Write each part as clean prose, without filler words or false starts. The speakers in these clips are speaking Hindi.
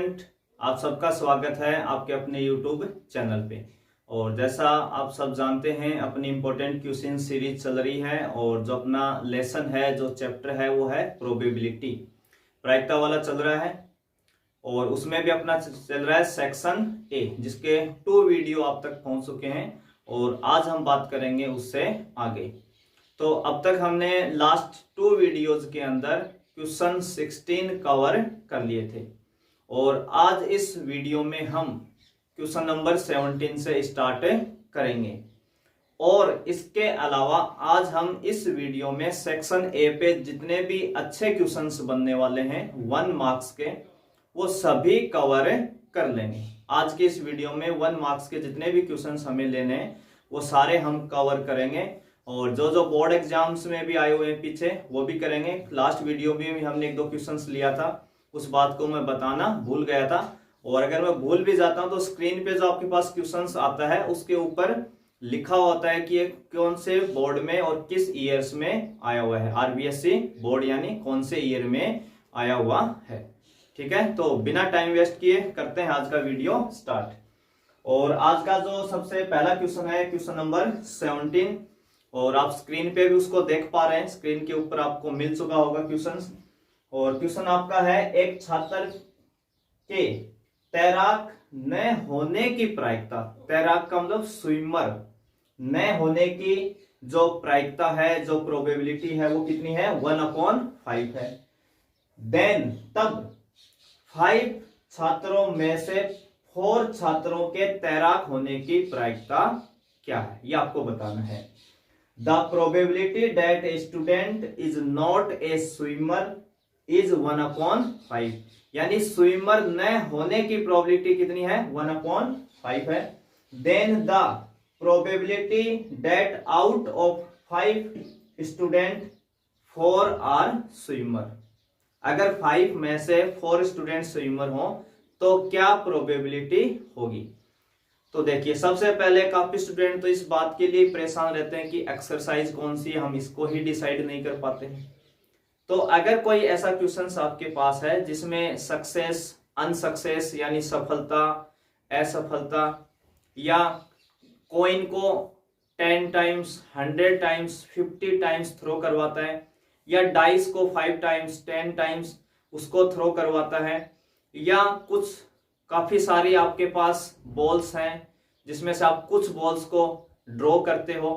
स्टूडेंट, आप सबका स्वागत है आपके अपने यूट्यूब चैनल पे। और जैसा आप सब जानते हैं अपनी इम्पोर्टेंट क्वेश्चन सीरीज चल रही है और जो अपना लेसन है, जो चैप्टर है वो है प्रोबेबिलिटी, प्रायिकता वाला चल रहा है। और उसमें भी अपना चल रहा है सेक्शन ए, जिसके 2 वीडियो आप तक पहुंच चुके हैं और आज हम बात करेंगे उससे आगे। तो अब तक हमने लास्ट 2 वीडियोज के अंदर क्वेश्चन 16 कवर कर लिए थे और आज इस वीडियो में हम क्वेश्चन नंबर 17 से स्टार्ट करेंगे। और इसके अलावा आज हम इस वीडियो में सेक्शन ए पे जितने भी अच्छे क्वेश्चंस बनने वाले हैं 1 मार्क्स के, वो सभी कवर कर लेंगे। आज के इस वीडियो में 1 मार्क्स के जितने भी क्वेश्चंस हमें लेने हैं वो सारे हम कवर करेंगे और जो बोर्ड एग्जाम्स में भी आए हुए हैं पीछे वो भी करेंगे। लास्ट वीडियो में भी हमने 1-2 क्वेश्चंस लिया था, उस बात को मैं बताना भूल गया था। और अगर मैं भूल भी जाता हूं तो स्क्रीन पे जो आपके पास क्वेश्चंस आता है उसके ऊपर लिखा होता है कि ये कौन से बोर्ड में और किस ईयर्स में आया हुआ है। आरबीएससी बोर्ड यानी कौन से ईयर में आया हुआ है। ठीक है, तो बिना टाइम वेस्ट किए करते हैं आज का वीडियो स्टार्ट। और आज का जो सबसे पहला क्वेश्चन है क्वेश्चन नंबर 17 और आप स्क्रीन पे भी उसको देख पा रहे हैं, स्क्रीन के ऊपर आपको मिल चुका होगा क्वेश्चन। और क्वेश्चन आपका है, एक छात्र के तैराक न होने की प्रायिकता, तैराक का मतलब स्विमर न होने की जो प्रायिकता है, जो प्रोबेबिलिटी है वो कितनी है, 1/5 है। देन तब 5 छात्रों में से 4 छात्रों के तैराक होने की प्रायिकता क्या है, ये आपको बताना है। The probability that a student is not a swimmer is 1/5, यानी स्विमर न होने की प्रोबेबिलिटी कितनी है, 1/5 है। Then the probability that out of 5 student 4 are swimmer, अगर 5 में से 4 स्टूडेंट स्विमर हो तो क्या प्रोबेबिलिटी होगी। तो देखिए, सबसे पहले काफी स्टूडेंट तो इस बात के लिए परेशान रहते हैं कि एक्सरसाइज कौन सी है, हम इसको ही डिसाइड नहीं कर पाते हैं। तो अगर कोई ऐसा क्वेश्चन आपके पास है जिसमें सक्सेस, अनसक्सेस यानी सफलता, असफलता, या कॉइन को 10 टाइम्स, 100 टाइम्स, 50 टाइम्स थ्रो करवाता है, या डाइस को 5 टाइम्स, 10 टाइम्स उसको थ्रो करवाता है, या कुछ काफी सारी आपके पास बॉल्स हैं जिसमें से आप कुछ बॉल्स को ड्रॉ करते हो,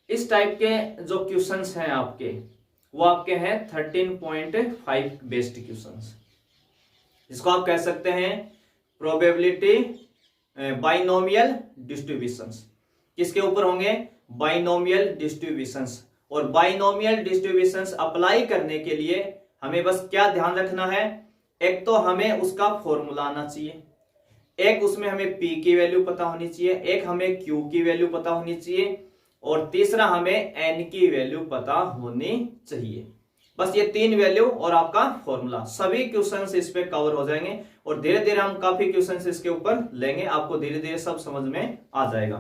इस टाइप के जो क्वेश्चंस हैं आपके, वो आपके हैं 13.5 बेस्ड क्वेश्चंस, जिसको आप कह सकते हैं प्रोबेबिलिटी बाइनोमियल डिस्ट्रीब्यूशंस। किसके ऊपर होंगे, बाइनोमियल डिस्ट्रीब्यूशंस। और बाइनोमियल डिस्ट्रीब्यूशंस अप्लाई करने के लिए हमें बस क्या ध्यान रखना है, एक तो हमें उसका फॉर्मूला आना चाहिए, एक उसमें हमें P की वैल्यू पता होनी चाहिए, एक हमें Q की वैल्यू पता होनी चाहिए, और तीसरा हमें N की वैल्यू पता होनी चाहिए। बस ये 3 वैल्यू और आपका फॉर्मूला, सभी क्वेश्चंस इस पे कवर हो जाएंगे। और धीरे धीरे हम काफी क्वेश्चंस इसके ऊपर लेंगे, आपको धीरे धीरे सब समझ में आ जाएगा।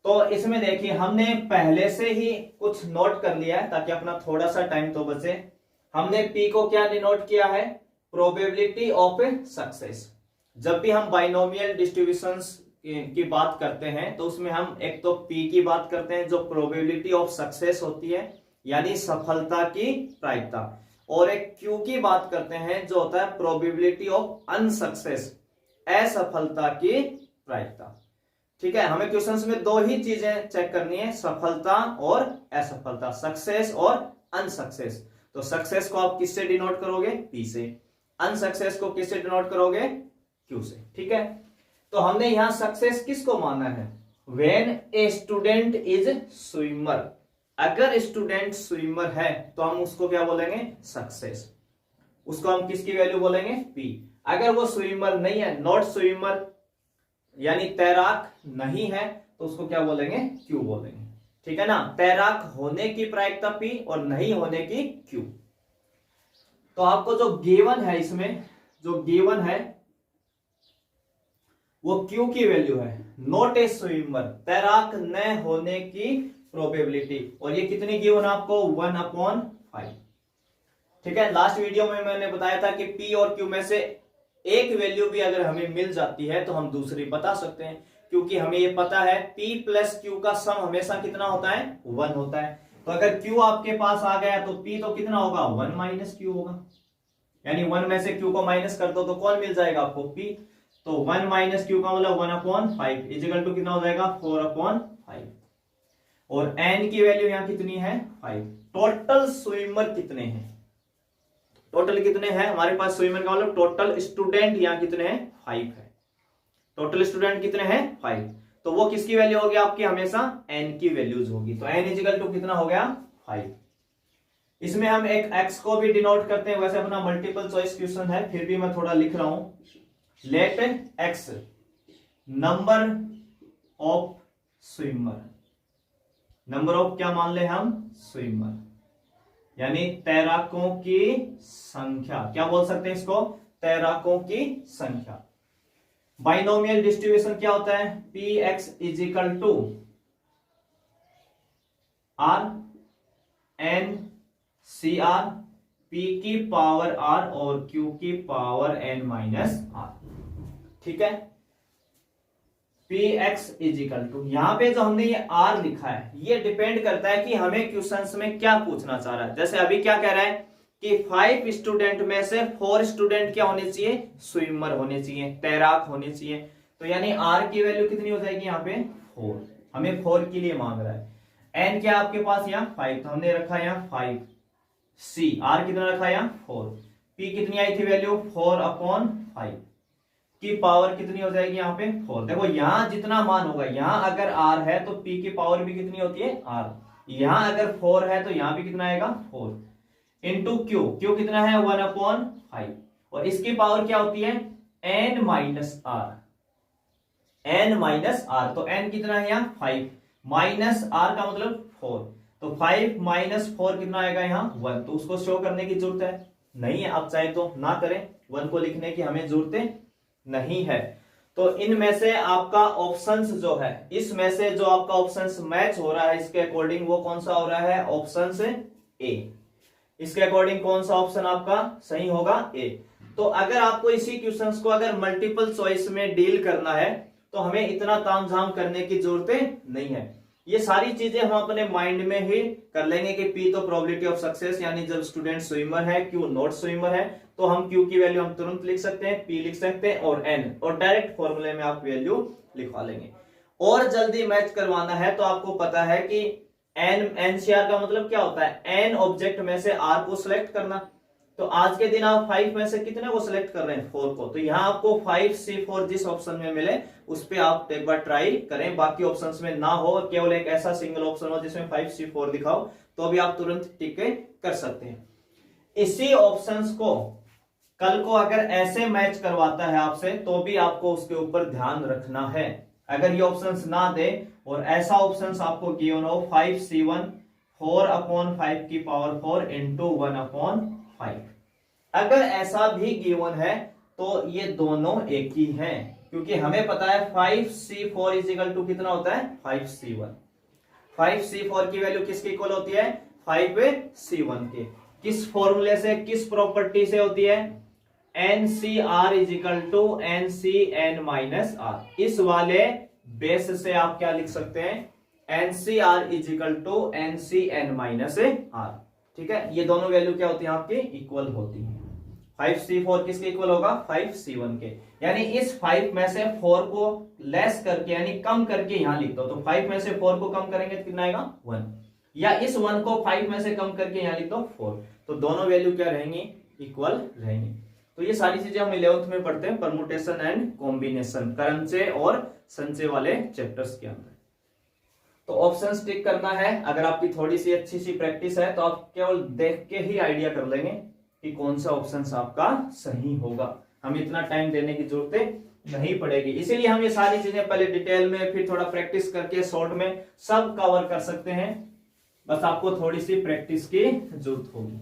तो इसमें देखिए, हमने पहले से ही कुछ नोट कर लिया है ताकि अपना थोड़ा सा टाइम तो बचे। हमने P को क्या डिनोट किया है, प्रोबेबिलिटी ऑफ सक्सेस। जब भी हम बाइनोमियल डिस्ट्रीब्यूशंस की बात करते हैं तो उसमें हम एक तो P की बात करते हैं जो प्रोबेबिलिटी ऑफ सक्सेस होती है यानी सफलता की प्रायिकता, और एक Q की बात करते हैं जो होता है प्रोबेबिलिटी ऑफ अनसक्सेस, असफलता की प्रायिकता। ठीक है, हमें क्वेश्चंस में 2 ही चीजें चेक करनी है, सफलता और असफलता, सक्सेस और अनसक्सेस। तो सक्सेस को आप किससे डिनोट करोगे, P से, अनसक्सेस को किससे डिनोट करोगे, Q से। ठीक है, तो हमने यहां सक्सेस किसको माना है, when a student is swimmer, अगर स्टूडेंट स्विमर है तो हम उसको क्या बोलेंगे, सक्सेस। उसको हम किसकी वैल्यू बोलेंगे, P। अगर वो स्विमर नहीं है, नॉट स्विमर यानी तैराक नहीं है, तो उसको क्या बोलेंगे, Q बोलेंगे। ठीक है ना, तैराक होने की प्रायिकता P और नहीं होने की Q। तो आपको जो गिवन है, इसमें जो गिवन है वो Q की वैल्यू है, नॉट ए स्विमर, तैराक न होने की प्रोबेबिलिटी, और ये कितनी गिवन आपको, 1/5। ठीक है, लास्ट वीडियो में मैंने बताया था कि P और Q में से एक वैल्यू भी अगर हमें मिल जाती है तो हम दूसरी बता सकते हैं, क्योंकि हमें ये पता है P प्लस Q का सम हमेशा कितना होता है, 1 होता है। तो अगर Q आपके पास आ गया तो P तो कितना होगा, 1 माइनस Q होगा, यानी 1 में से Q को माइनस कर दो तो कौन मिल जाएगा आपको, P। तो 1 माइनस Q का मतलब 1/5 इजिकल टू कितना हो जाएगा, 4/5। और n की वैल्यू यहां कितनी है, 5। टोटल स्विमर कितने हैं, टोटल कितने हैं हमारे पास स्विमर का मतलब टोटल स्टूडेंट यहाँ कितने हैं, 5 है। टोटल स्टूडेंट कितने हैं, 5। तो वो किसकी वैल्यू होगी आपकी, हमेशा n की वैल्यूज होगी। तो n इजिकल टू कितना हो गया, 5। इसमें हम एक x को भी डिनोट करते हैं, वैसे अपना मल्टीपल चॉइस क्वेश्चन है फिर भी मैं थोड़ा लिख रहा हूं। Let x number of swimmer, number of क्या मान ले हम, स्विमर, यानी तैराकों की संख्या, क्या बोल सकते हैं इसको, तैराकों की संख्या। बाइनोमियल डिस्ट्रीब्यूशन क्या होता है, px equal to r n C R, p की पावर r और q की पावर n माइनस r। ठीक है, px इजिकल टू, यहां पे जो हमने ये r लिखा है ये डिपेंड करता है कि हमें क्वेश्चंस में क्या पूछना चाह रहा है। जैसे अभी क्या कह रहा है कि 5 स्टूडेंट में से 4 स्टूडेंट क्या होने चाहिए, स्विमर होने चाहिए, तैराक होने चाहिए। तो यानी r की वैल्यू कितनी हो जाएगी यहाँ पे, 4। हमें 4 के लिए मांग रहा है। n क्या आपके पास यहाँ 5, तो हमने रखा यहाँ 5। c r कितना रखा यहाँ 4। p कितनी आई थी वैल्यू, 4/5 की पावर कितनी हो जाएगी यहाँ पे, 4। देखो यहाँ जितना मान होगा, यहाँ अगर r है तो p की पावर भी कितनी होती है, r। यहाँ अगर 4 है तो यहाँ भी कितना आएगा, 4 इंटू q कितना है, 1/5। और इसकी पावर क्या होती है, n minus R, n minus R. तो n कितना है यहाँ 5 माइनस r का मतलब 4। तो 5 माइनस 4 कितना आएगा यहाँ 1। तो उसको शो करने की जरूरत है नहीं है, आप चाहे तो ना करें, 1 को लिखने की हमें जरूरत नहीं है। तो इनमें से आपका ऑप्शंस जो है, इसमें से जो आपका ऑप्शंस मैच हो रहा है इसके अकॉर्डिंग वो कौन सा हो रहा है, ऑप्शंस ए। इसके अकॉर्डिंग कौन सा ऑप्शन आपका सही होगा, ए। तो अगर आपको इसी क्वेश्चंस को अगर मल्टीपल चॉइस में डील करना है तो हमें इतना तामझाम करने की जरूरत नहीं है। ये सारी चीजें हम अपने माइंड में ही कर लेंगे कि P तो प्रोबेबिलिटी ऑफ सक्सेस, यानी जब स्टूडेंट स्विमर है, Q नॉट स्विमर है, तो हम Q की वैल्यू हम तुरंत लिख सकते हैं, P लिख सकते हैं और N, और डायरेक्ट फॉर्मूले में आप वैल्यू लिखवा लेंगे। और जल्दी मैच करवाना है तो आपको पता है कि NCR का मतलब क्या होता है, N ऑब्जेक्ट में से R को सिलेक्ट करना। तो आज के दिन आप 5 में से कितने को सिलेक्ट कर रहे हैं, 4 को। तो यहाँ आपको 5C4 जिस ऑप्शन में मिले उस पे आप एक बार ट्राई करें, बाकी ऑप्शंस में ना हो, केवल एक ऐसा सिंगल ऑप्शन हो जिसमें 5C4 दिखाओ, तो अभी आप तुरंत टिक कर सकते हैं। इसी ऑप्शंस को कल को अगर ऐसे मैच करवाता है आपसे तो भी आपको उसके ऊपर ध्यान रखना है। अगर ये ऑप्शंस ना दे और ऐसा ऑप्शंस आपको गिवन हो 5C1 4/5 की पावर 4 इंटू 1/5, अगर ऐसा भी गिवन है तो ये दोनों एक ही हैं, क्योंकि हमें पता है 5C4 इजिकल टू कितना होता है, 5C1। 5C4 की वैल्यू किसके इक्वल होती है, 5C1 के। किस फॉर्मूले से, किस प्रॉपर्टी से होती है, NCR equal to NCN minus R। इस वाले बेस से आप क्या लिख सकते हैं, NCR equal to NCN minus R। ठीक है, ये दोनों वैल्यू क्या होती है आपके, इक्वल होती है। 5C4 किसके इक्वल होगा, 5C1 के। यानी इस 5 में से 4 को लेस करके यानी कम करके यहां लिख दो, तो 5 में से 4 को कम करेंगे तो कितना आएगा 1, या इस 1 को 5 में से कम करके यहां लिख दो 4। तो दोनों वैल्यू क्या रहेंगी, इक्वल रहेंगी। तो ये सारी चीजें हम 11th में पढ़ते हैं, परमुटेशन एंड कॉम्बिनेशन, करंचे और संचय वाले चैप्टर्स के अंदर। तो ऑप्शन टिक करना है। अगर आपकी थोड़ी सी अच्छी सी प्रैक्टिस है तो आप केवल देख के ही आइडिया कर लेंगे कि कौन सा ऑप्शन आपका सही होगा। हम इतना टाइम देने की जरूरत नहीं पड़ेगी, इसीलिए हम ये सारी चीजें पहले डिटेल में, फिर थोड़ा प्रैक्टिस करके शॉर्ट में सब कवर कर सकते हैं। बस आपको थोड़ी सी प्रैक्टिस की जरूरत होगी।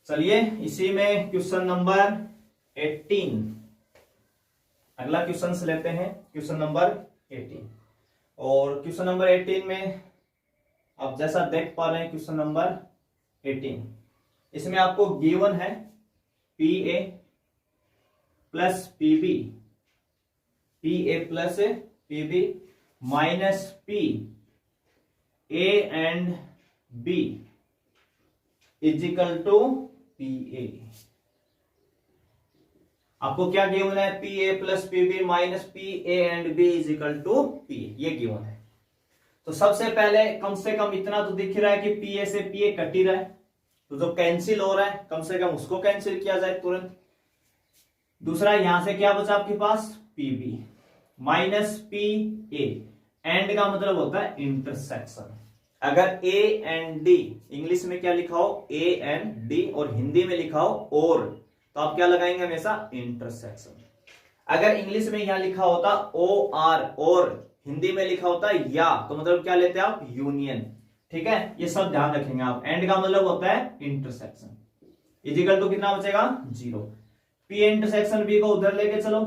चलिए इसी में क्वेश्चन नंबर 18, अगला क्वेश्चन से लेते हैं, क्वेश्चन नंबर 18। और क्वेश्चन नंबर 18 में आप जैसा देख पा रहे हैं, क्वेश्चन नंबर 18 इसमें आपको गिवन है P A plus P B, P A plus P B minus P A and B equal to P A. आपको क्या गिवन है? P A plus P B minus P A and B equal to P, ये गिवन है। तो सबसे पहले कम से कम इतना तो दिख रहा है कि पी ए से पी ए कट ही रहा है, तो जो कैंसिल हो रहा है कम से कम उसको कैंसिल किया जाए तुरंत। दूसरा यहां से क्या बचा आपके पास? PB minus P A, and का मतलब होता है इंटरसेक्शन। अगर ए एंड डी, इंग्लिश में क्या लिखा हो? ए एंड डी, और हिंदी में लिखा हो और, तो आप क्या लगाएंगे? हमेशा इंटरसेक्शन। अगर इंग्लिश में यहां लिखा होता ओ आर और हिंदी में लिखा होता या, तो मतलब क्या लेते हैं आप? यूनियन। ठीक है, ये सब ध्यान रखेंगे आप। एंड का मतलब होता है इंटरसेक्शन। इजिकल टू कितना बचेगा? 0। पी इंटरसेक्शन बी को उधर लेके चलो,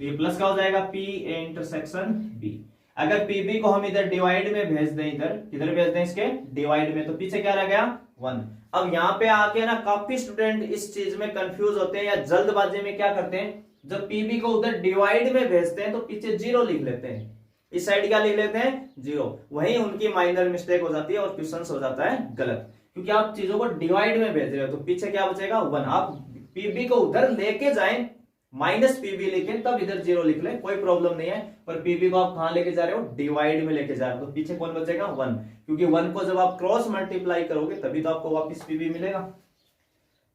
ये प्लस का हो जाएगा पी ए इंटरसेक्शन बी। अगर पीबी को हम इधर डिवाइड में भेज दें, इधर किधर भेज दें? इसके डिवाइड में, तो पीछे क्या रह गया? 1। अब यहाँ पे आके ना काफी स्टूडेंट इस चीज में कंफ्यूज होते हैं या जल्दबाजी में क्या करते हैं, जब पीबी को उधर डिवाइड में भेजते हैं तो पीछे 0 लिख लेते हैं, इस साइड क्या लिख लेते हैं? 0। वही उनकी माइनर मिस्टेक हो जाती है और क्वेश्चन हो जाता है गलत, क्योंकि आप चीजों को डिवाइड में भेज रहे हो। तो पीछे क्या बचेगा? 1। आप पीबी को उधर लेके जाएं, माइनस पीबी लिखें, तब इधर 0 लिख लें, कोई प्रॉब्लम नहीं है। पर पीबी को आप कहां लेके जा रहे हो? डिवाइड में लेके जा रहे हो, तो पीछे कौन बचेगा? 1, क्योंकि 1 को जब आप क्रॉस मल्टीप्लाई करोगे तभी तो आपको वापस पीबी मिलेगा।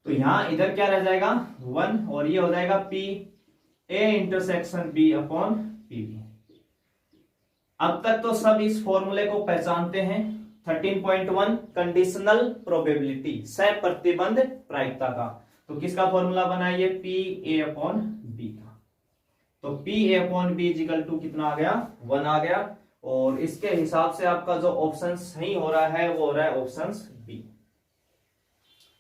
तो यहां इधर क्या रह जाएगा? 1, और ये हो जाएगा P A intersection B upon P B. अब तक तो सब इस फॉर्मूले को पहचानते हैं। 13.1 कंडीशनल प्रोबेबिलिटी, सह प्रतिबंध प्रायिकता का। तो किसका फॉर्मूला बना? ये पी ए अपॉन बी का। तो P A upon B equal to कितना आ गया? 1 आ गया। और इसके हिसाब से आपका जो ऑप्शन सही हो रहा है वो हो रहा है option B.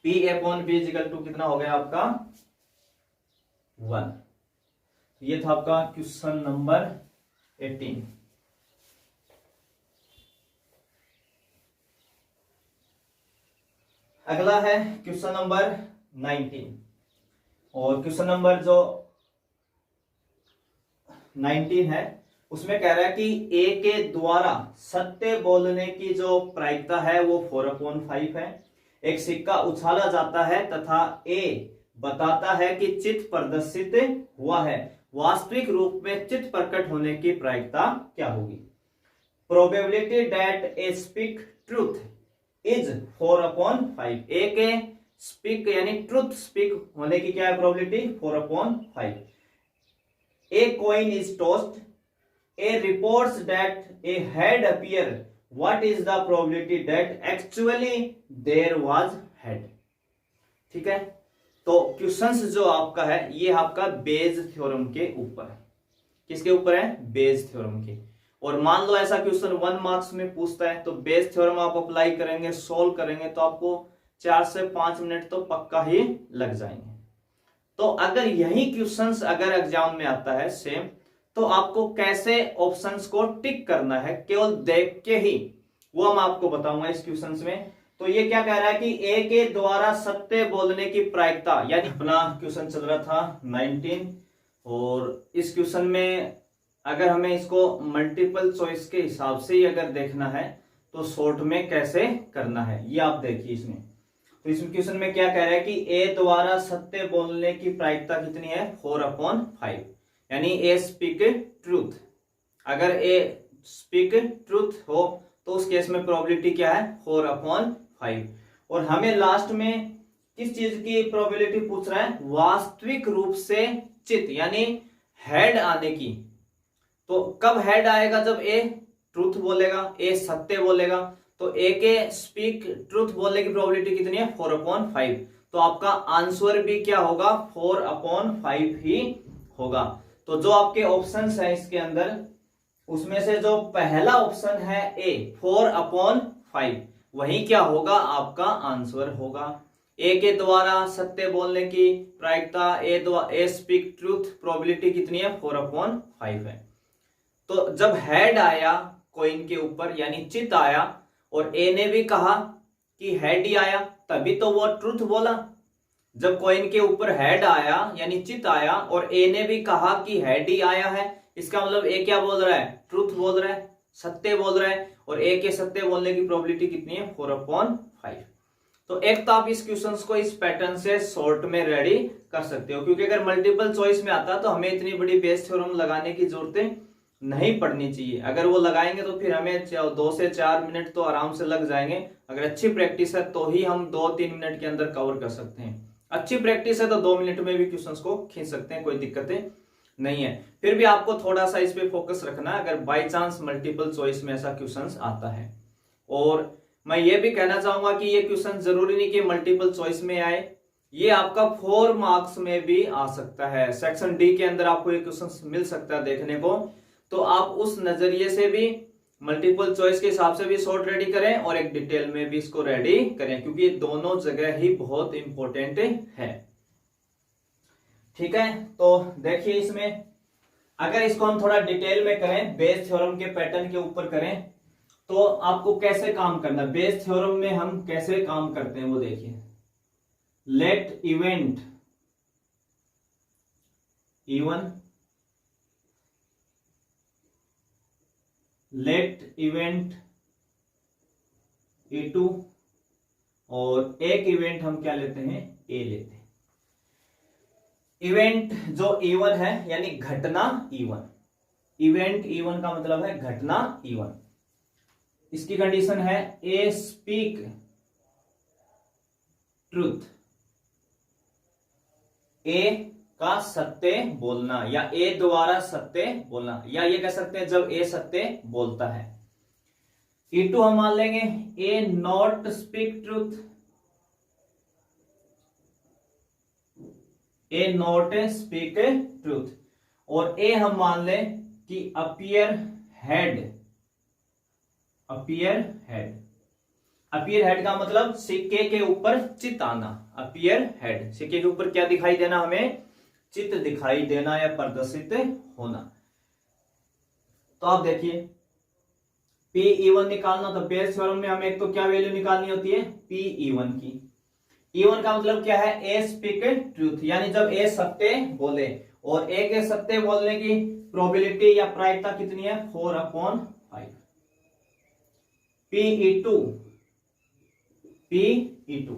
P A upon B equal to कितना हो गया आपका? 1। ये था आपका क्वेश्चन नंबर 18। अगला है क्वेश्चन नंबर 19, और क्वेश्चन नंबर जो 19 है उसमें कह रहा है कि ए के द्वारा सत्य बोलने की जो प्रायिकता है वो 4/5 है। एक सिक्का उछाला जाता है तथा ए बताता है कि चित्त प्रदर्शित हुआ है, वास्तविक रूप में चित्त प्रकट होने की प्रायिकता क्या होगी? Probability that A speak truth is 4/5। A के स्पीक यानी ट्रूथ स्पीक होने की क्या है probability? 4/5। A coin is tossed, a reports that a head appear, what is the probability that actually there was head? ठीक है, तो क्वेश्चंस जो आपका है ये आपका बेज थ्योरम के ऊपर है। किसके ऊपर है? बेज थ्योरम के। और मान लो ऐसा क्वेश्चन 1 मार्क्स में पूछता है, तो बेज थ्योरम आप अप्लाई करेंगे, सोल्व करेंगे, तो आपको 4 से 5 मिनट तो पक्का ही लग जाएंगे। तो अगर यही क्वेश्चंस अगर एग्जाम में आता है सेम, तो आपको कैसे ऑप्शंस को टिक करना है केवल देख के ही, वो हम आपको बताऊंगा इस क्वेश्चंस में। तो ये क्या कह रहा है कि ए के द्वारा सत्य बोलने की प्रायिकता, यानी अपना क्वेश्चन चल रहा था 19, और इस क्वेश्चन में अगर हमें इसको मल्टीपल चॉइस के हिसाब से ही अगर देखना है तो शॉर्ट में कैसे करना है ये आप देखिए इसमें। तो इस क्वेश्चन में क्या कह रहा है कि ए द्वारा सत्य बोलने की प्रायिकता कितनी है? 4/5, यानी ए स्पीक ट्रूथ। अगर ए स्पीक ट्रूथ हो तो उस केस में प्रोबेबिलिटी क्या है? 4/5। और हमें लास्ट में किस चीज की प्रोबेबिलिटी पूछ रहा है? वास्तविक रूप से चित्त यानी हेड आने की। तो कब हेड आएगा? जब ए ट्रूथ बोलेगा, ए सत्य बोलेगा। तो ए के स्पीक ट्रूथ बोलने की प्रोबेबिलिटी कितनी है? 4/5। तो आपका आंसर भी क्या होगा? 4/5 ही होगा। तो जो आपके ऑप्शंस है इसके अंदर, उसमें से जो पहला ऑप्शन है ए 4/5, वही क्या होगा? आपका आंसर होगा। ए के द्वारा सत्य बोलने की प्रायिकता, ए स्पीक ट्रूथ प्रोबेबिलिटी कितनी है? 4/5 है। तो जब हेड आया कॉइन के ऊपर यानी चित्त आया, और ए ने भी कहा कि हेड ही आया, तभी तो वो ट्रूथ बोला। जब कॉइन के ऊपर हेड आया यानी चित आया और ए ने भी कहा कि हेड ही आया है, इसका मतलब ए क्या बोल रहा है, ट्रुथ बोल रहा है, सत्य बोल रहा है, और ए के सत्य बोलने की प्रोबेबिलिटी कितनी है, 4/5। तो एक तो आप इस क्वेश्चन को इस पैटर्न से शॉर्ट में रेडी कर सकते हो, क्योंकि अगर मल्टीपल चॉइस में आता तो हमें इतनी बड़ी बेस थ्योरम लगाने की जरूरत नहीं पड़नी चाहिए। अगर वो लगाएंगे तो फिर हमें 2 से 4 मिनट तो आराम से लग जाएंगे। अगर अच्छी प्रैक्टिस है तो ही हम 2-3 मिनट के अंदर कवर कर सकते हैं। अच्छी प्रैक्टिस है तो 2 मिनट में भी क्वेश्चंस को खींच सकते हैं, कोई दिक्कतें नहीं है। फिर भी आपको थोड़ा सा इस पे फोकस रखना है अगर बाय चांस मल्टीपल चॉइस में ऐसा क्वेश्चंस आता है। और मैं ये भी कहना चाहूंगा कि ये क्वेश्चन जरूरी नहीं कि मल्टीपल चॉइस में आए, ये आपका 4 मार्क्स में भी आ सकता है। सेक्शन डी के अंदर आपको ये क्वेश्चन मिल सकता है देखने को, तो आप उस नजरिए से भी मल्टीपल चॉइस के हिसाब से भी शॉर्ट रेडी करें और एक डिटेल में भी इसको रेडी करें, क्योंकि दोनों जगह ही बहुत इंपॉर्टेंट है। ठीक है, तो देखिए इसमें अगर इसको हम थोड़ा डिटेल में करें, बेस थ्योरम के पैटर्न के ऊपर करें, तो आपको कैसे काम करना है, बेस थ्योरम में हम कैसे काम करते हैं वो देखिए। Late event E1, late event E2 और एक इवेंट हम क्या लेते हैं, ए लेते हैं। इवेंट जो E1 है यानी घटना E1, इवेंट E1 का मतलब है घटना E1। इसकी कंडीशन है ए स्पीक ट्रूथ, ए का सत्य बोलना या ए द्वारा सत्य बोलना, या ये कह सकते हैं जब ए सत्य बोलता है। E2 हम मान लेंगे A not speak truth, A not speak truth, और ए हम मान लें कि appear head, appear head, appear head का मतलब सिक्के के ऊपर चित आना। अपीयर हेड, सिक्के के ऊपर क्या दिखाई देना, हमें चित्र दिखाई देना या प्रदर्शित होना। तो आप देखिए P(E1) निकालना, तो बेस थ्योरम में हमें एक तो क्या वैल्यू निकालनी होती है, P(E1) की। E1 का मतलब क्या है, ए स्पीक ट्रूथ, यानी जब ए सत्य बोले, और ए के सत्य बोलने की प्रोबेबिलिटी या प्रायिकता कितनी है, 4/5। P(E2), P(E2)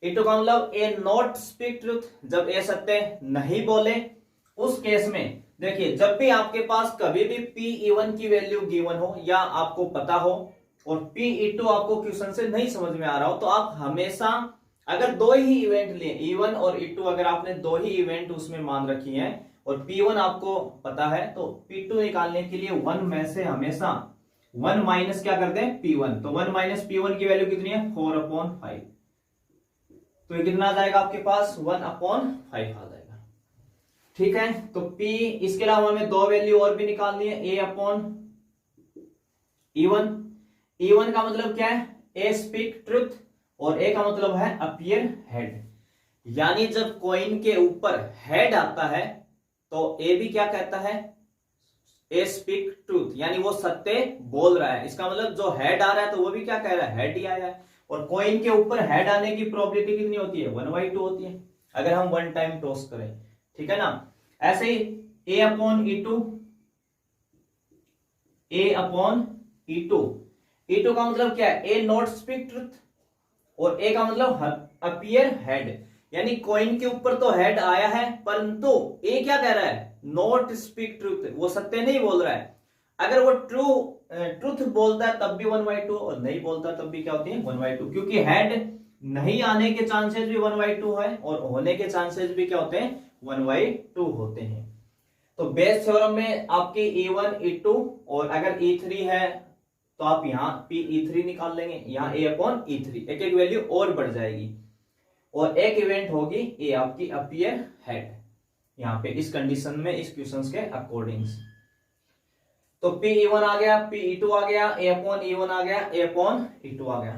E2 का मतलब ए नॉट स्पीक ट्रूथ, जब ए सत्य नहीं बोले। उस केस में देखिए, जब भी आपके पास कभी भी P(E1) की वैल्यू गिवन हो या आपको पता हो और P(E2) आपको क्वेश्चन से नहीं समझ में आ रहा हो, तो आप हमेशा अगर 2 ही इवेंट लिए, E1 और E2, अगर आपने 2 ही इवेंट उसमें मान रखी है और P1 आपको पता है, तो P2 निकालने के लिए 1 में से हमेशा 1 माइनस क्या कर दें, P1। तो 1 माइनस P1 की वैल्यू कितनी है, 4/5। तो ये कितना आ जाएगा आपके पास, 1/5 आ जाएगा। ठीक है, तो P, इसके अलावा हमें 2 वैल्यू और भी निकालनी है, A/E1। E1 का मतलब क्या है, ए स्पीक ट्रूथ, और ए का मतलब है अपीयर हेड, यानी जब कॉइन के ऊपर हेड आता है तो ए भी क्या कहता है, ए स्पीक ट्रूथ, यानी वो सत्य बोल रहा है। इसका मतलब जो हेड आ रहा है तो वो भी क्या कह रहा है, हेड ही आया है। और कॉइन के ऊपर हेड आने की प्रोबेबिलिटी कितनी होती है, 1/2 होती है, अगर हम 1 टाइम टॉस करें। ठीक है ना, ऐसे ही A/E2, A/E2, E2 का मतलब क्या है, ए नॉट स्पीक ट्रूथ, और ए का मतलब अपीयर हेड, यानी कॉइन के ऊपर तो हेड आया है, परंतु ए क्या कह रहा है, नॉट स्पीक ट्रूथ, वो सत्य नहीं बोल रहा है। अगर वो ट्रूथ बोलता है तब भी 1/2, और नहीं बोलता तब भी क्या होती है, 1/2, क्योंकि हेड नहीं आने के चांसेस भी 1/2 है और होने के चांसेस भी क्या होते हैं, 1/2 होते हैं। तो बेस थ्योरम में आपकी E1, E2 और अगर E3 है तो आप यहां P(E3) निकाल लेंगे, यहां A/E3, एक एक वैल्यू और बढ़ जाएगी, और एक इवेंट होगी ए आपकी अपीयर हेड, यहां पे इस कंडीशन में, इस क्वेश्चन के अकॉर्डिंग। तो P(E1) आ गया, P(E2) आ गया, A/E1 आ गया, A/E2 आ गया।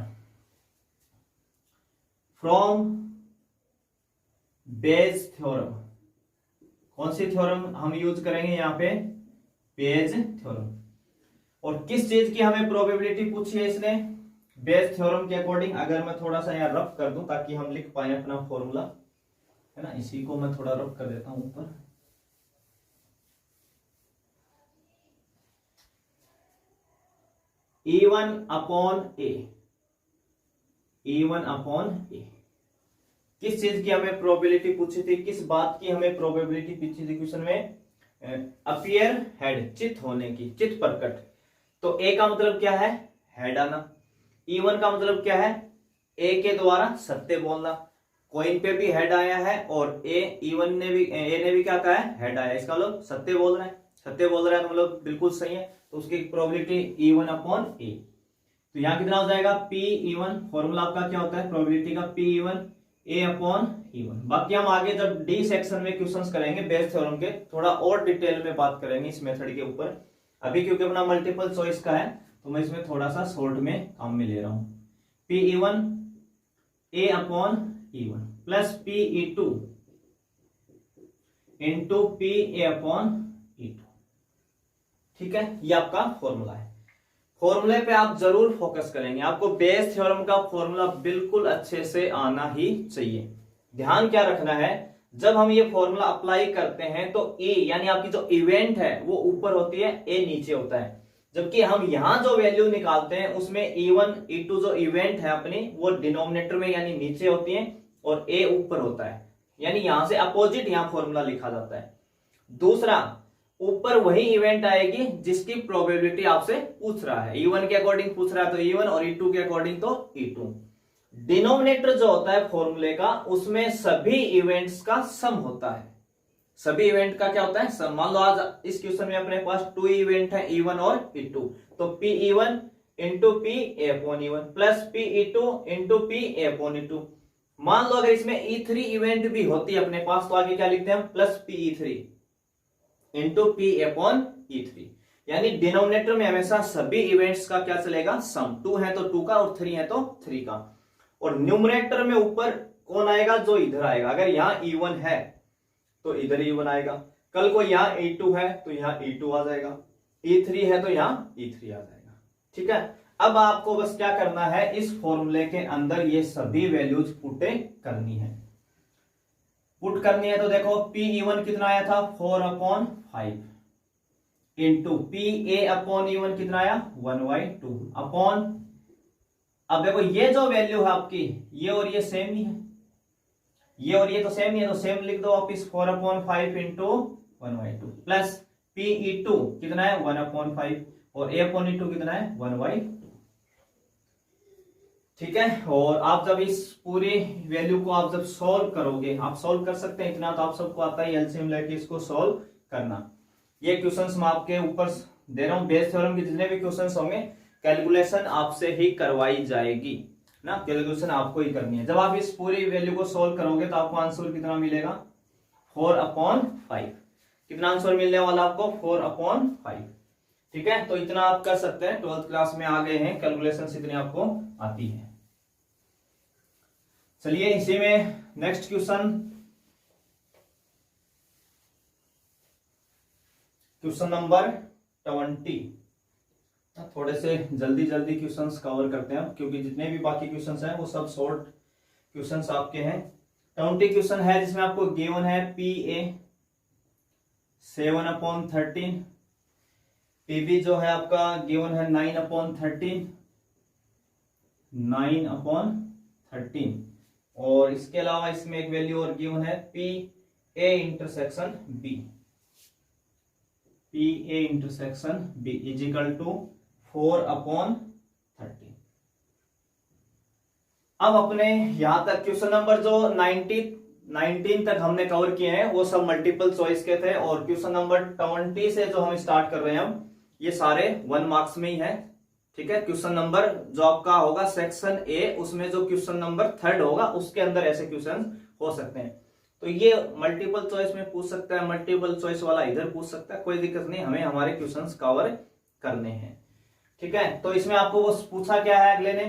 फ्रॉम बेस थ्योरम, कौन सी थ्योरम हम यूज करेंगे यहाँ पे, बेस थ्योरम। और किस चीज की हमें प्रोबेबिलिटी पूछी है इसने, बेस थ्योरम के अकॉर्डिंग। अगर मैं थोड़ा सा यहाँ रफ कर दूं ताकि हम लिख पाए अपना फॉर्मूला, है ना। इसी को मैं थोड़ा रब कर देता हूं ऊपर। E1 अपॉन ए, E1 अपॉन ए। किस चीज की हमें प्रोबेबिलिटी पूछी थी, किस बात की हमें प्रोबेबिलिटी पूछी थी क्वेश्चन में? अपीयर हेड, चित होने की, चित प्रकट। तो ए का मतलब क्या है? हेड आना। E1 का मतलब क्या है? ए के द्वारा सत्य बोलना। कॉइन पे भी हेड आया है और E1 ने भी, ए ने भी क्या कहा है? हेड आया। इसका मतलब सत्य बोल रहा है, सत्य बोल रहा है तो मतलब बिल्कुल सही है। तो उसकी प्रोबेबिलिटी E1 अपॉन ए। तो यहां कितना हो जाएगा? P(E1), फॉर्मूला आपका क्या होता है प्रोबेबिलिटी का? P(E1) A upon E1। बाकी हम आगे जब डी सेक्शन में क्वेश्चंस करेंगे बेस थ्योरम के, थोड़ा और डिटेल में बात करेंगे इस मेथड के ऊपर। अभी क्योंकि अपना मल्टीपल चॉइस का है तो मैं इसमें थोड़ा सा शॉर्ट में काम में ले रहा हूं। P(E1) A upon E1 plus P(E2) into PA upon E2। ठीक है, ये आपका फॉर्मूला है। फॉर्मूले पे आप जरूर फोकस करेंगे, आपको बेस थ्योरम का फॉर्मूला बिल्कुल अच्छे से आना ही चाहिए। ध्यान क्या रखना है, जब हम ये फॉर्मूला अप्लाई करते हैं तो ए यानी आपकी जो इवेंट है वो ऊपर होती है, ए नीचे होता है। जबकि हम यहां जो वैल्यू निकालते हैं उसमें E1 E2 जो इवेंट है अपनी वो डिनोमिनेटर में यानी नीचे होती है और ए ऊपर होता है, यानी यहां से अपोजिट यहां फॉर्मूला लिखा जाता है। दूसरा, ऊपर वही इवेंट आएगी जिसकी प्रोबेबिलिटी आपसे पूछ रहा है। E1 के अकॉर्डिंग पूछ रहा है तो E1 और E2 के अकॉर्डिंग तो E2। डिनोमिनेटर जो होता है फॉर्मूले का उसमें सभी इवेंट्स का सम होता है। सभी इवेंट का क्या होता है? सम। मान लो आज इस क्वेश्चन में अपने पास 2 इवेंट है, E1 और E2, तो P(E1) into PA upon E1 plus P(E2) into PA upon E2। मान लो अगर इसमें E3 इवेंट भी होती है अपने पास तो आगे क्या लिखते हैं हम? Plus PE3 into P upon E3। यानी डिनोमिनेटर में हमेशा सभी इवेंट्स का क्या चलेगा? सम। 2 है तो 2 का और 3 है तो 3 का। और न्यूमरेटर में ऊपर कौन आएगा? जो इधर आएगा। अगर यहां E1 है तो इधर E1 आएगा, कल को यहां E2 है तो यहां E2 आ जाएगा, E3 है तो यहां E3 आ जाएगा। ठीक है, अब आपको बस क्या करना है, इस फॉर्मूले के अंदर ये सभी वैल्यूज पुटे करनी है। पुट करनी है तो देखो P(E1) कितना आया था? 4/5 इंटू PA अपॉन E1 कितना आया? 1/2 अपॉन, अब देखो ये जो वैल्यू है आपकी ये और ये सेम ही है, ये और ये तो सेम ही है, तो सेम लिख दो आप इस 4/5 इंटू 1/2 प्लस PE2 कितना है? 1/5 और A अपॉन E2 कितना है? 1/2। ठीक है, और आप जब इस पूरी वैल्यू को आप जब सॉल्व करोगे, आप सॉल्व कर सकते हैं, इतना तो आप सबको आता है एलसीएम लेके इसको सॉल्व करना। ये क्वेश्चंस मैं आपके ऊपर दे रहा हूं, बेस थ्योरम के जितने भी क्वेश्चंस होंगे कैलकुलेशन आपसे ही करवाई जाएगी ना, कैलकुलेशन आपको ही करनी है। जब आप इस पूरी वैल्यू को सॉल्व करोगे तो आपको आंसर कितना मिलेगा? 4/5। कितना आंसर मिलने वाला आपको? 4/5। ठीक है, तो इतना आप कर सकते हैं, 12th क्लास में आ गए हैं, कैलकुलेशन इतनी आपको आती है। चलिए इसी में नेक्स्ट क्वेश्चन नंबर 20। थोड़े से जल्दी जल्दी क्वेश्चंस कवर करते हैं क्योंकि जितने भी बाकी क्वेश्चंस हैं वो सब शॉर्ट क्वेश्चंस आपके हैं। 20 क्वेश्चन है जिसमें आपको गिवन है PA 7/13, PB जो है आपका गिवन है 9/13, 9/13, और इसके अलावा इसमें एक वैल्यू और गिवन है PA intersection B, PA intersection B is equal to 4/13। अब अपने यहां तक क्वेश्चन नंबर जो 19 तक हमने कवर किए हैं वो सब मल्टीपल चॉइस के थे, और क्वेश्चन नंबर 20 से जो हम स्टार्ट कर रहे हैं हम ये सारे 1 मार्क्स में ही है। ठीक है, क्वेश्चन नंबर जो आपका होगा सेक्शन ए उसमें जो क्वेश्चन नंबर 3 होगा उसके अंदर ऐसे क्वेश्चन हो सकते हैं। तो ये मल्टीपल चॉइस में पूछ सकता है, मल्टीपल चॉइस वाला इधर पूछ सकता है, कोई दिक्कत नहीं, हमें हमारे क्वेश्चंस कवर करने हैं। ठीक है, तो इसमें आपको वो पूछा क्या है, अगले ने